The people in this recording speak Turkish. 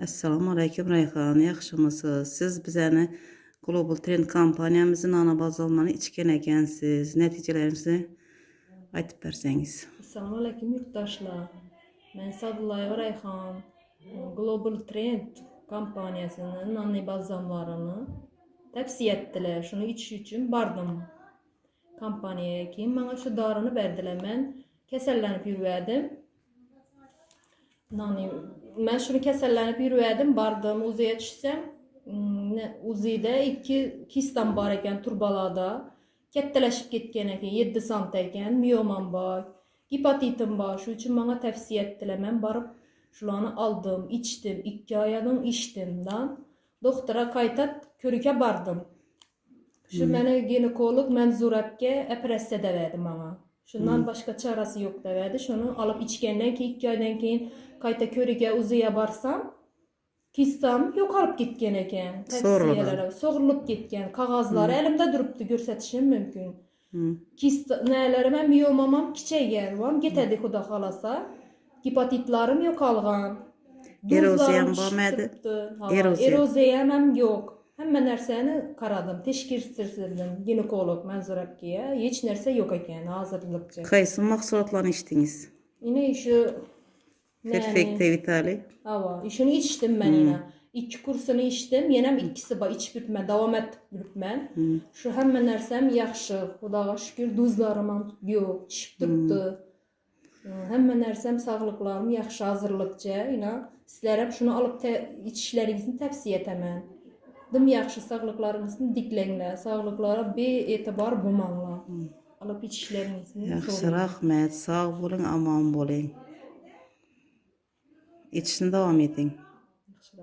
Assalamu alaykum Rayhan, yaxşımısınız? Siz bizəni Global Trend kampaniyamızın ana bazalmanı içken ekensiz. Neticelerinizi aytıp berseniz. Assalamu alaykum yurttaşlar. Ben Sadullayeva Rayhan. Global Trend kampaniyasının anne bazamlarını tavsiye ettiler. Şunu içiş için bardım kampaniyaya ki bana şu darını verdiler. Ben kesellenip yürüyedim. Ben şunu kesellenip yürüyedim. Bardım uzuya düşsem. Uzide 2 kistan bar eken turbalada. Ketteleşip ketken eken 7 sant eken miyoman var. Hepatitim var. Şu için bana tavsiye ettiler. Ben barıp şulanı aldım, içtim. 2 ayadan içtim. Doktora kaytat körüke bardım. Şu mene ginekolog menzuratke epresse de verdi bana. Şundan başka çarası yok da verdi. Şunu alıp içkenden ki 2 aydan keyin kayta körüke uzuya barsam kistam yok alıp gitken eken. Tavsiyelere soğurulup gitken. Kağızları elimde duruptu, görsetişim mümkün. Kist neleri ben miyomamam kiçeygen var. Gitedi xuda xalasa. Hepatitlarım yok alğan. Eroziyan barmadı. Eroziyanım yok. Hemen nerseni karadım. Teşkirtirdim ginekolog menzuratkiye. Hiç nerse yok eken hazırlıkçı. Kaysı mahsulatlarını içtiniz? Yine şu Perfecte Vitali. Ava, işini içtim ben yine. 2 kursunu içtim. Yenem ikisi ba içip bitmə, davam etip bitmən. Şu hemen nersem yaxşı. Xudağa şükür duzlarım yok, içip durdu. Hemen nersem sağlıklarım yaxşı hazırlıkça. Yine sizlərə şunu alıp içişlərinizin tavsiye etəmən. Dım yaxşı sağlıklarınızın diklenle, sağlıklara bir etibar bulmanla. Alıp içişlərinizin. Yaxşı, rahmet, sağ olun, aman olun. İçişini devam edin. Yaxşı.